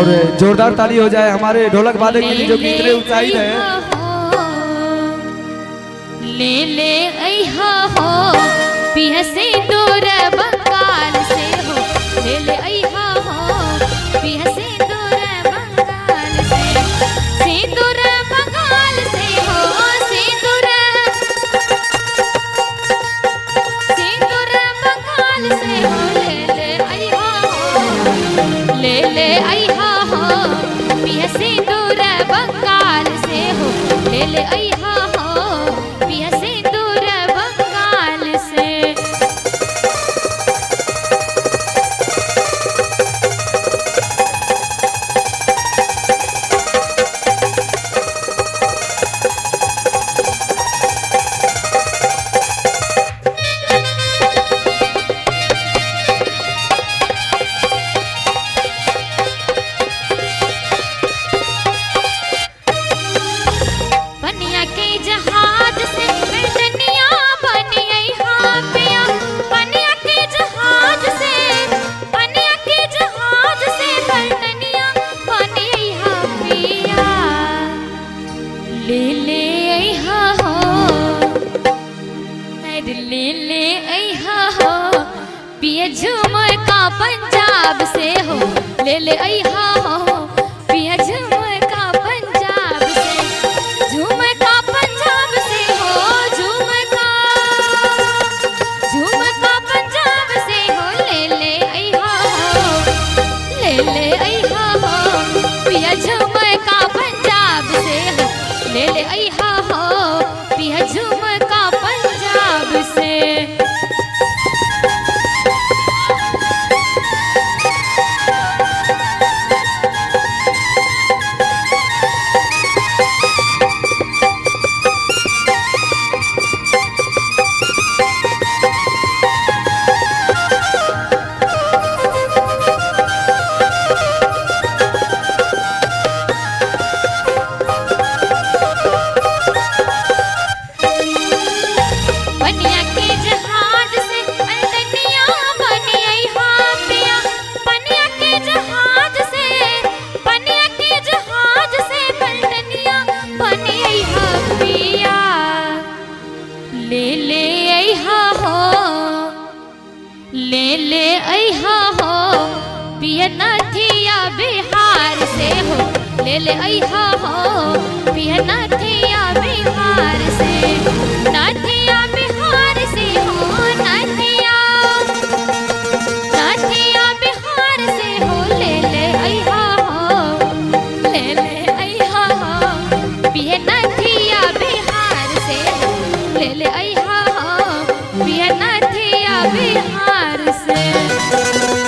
और जोरदार ताली हो जाए हमारे ढोलक वादक के लिए जो कि इतने उत्साहित है। ले ले अइहा हो पिया सिंदूर बंगाल से हो, ले ले अइहा हो पिया सिंदूर बंगाल से, सिंदूर बंगाल से हो, सिंदूर बंगाल से हो, ले ले अइहा हो, ले ले अइहा हो पिया सिंदूर बंगाल से हो, ले ले अइहा हो पिया सिंदूर बंगाल से। पनिया के जहाज से पलटनिया बनी अइहा पिया, पनिया के जहाज से, पनिया के जहाज से पलटनिया बनी अइहा पिया, ले ले अइहा हो, अरे ले ले अइहा हो पिया झूमर का पंजाब से हो, ले ले अइहा हो पिया झूमर का पंजाब से, झूमर का पंजाब से हो, झूमर का पंजाब से हो, ले ले अइहा हो, ले ले अइहा हो पिया झूमर का पंजाब से हो, ले ले अइहा हो पिया झूमर का पंजाब से। पनिया के जहाज से पलटनिया बनी अइहा पिया, पनिया के जहाज से, पनिया के जहाज से पलटनिया बनी अइहा पिया, ले ले अइहा हो, ले ले अइहा हो पिया नथिया बिहार से हो, ले ले अइहा हो पिया नथिया बिहार से, नथिया बिहार से हो, नथिया बिहार से हो, ले ले अइहा हो, ले ले अइहा हो पिया नथिया बिहार से हो, ले ले अइहा हो पिया नथिया बिहार से।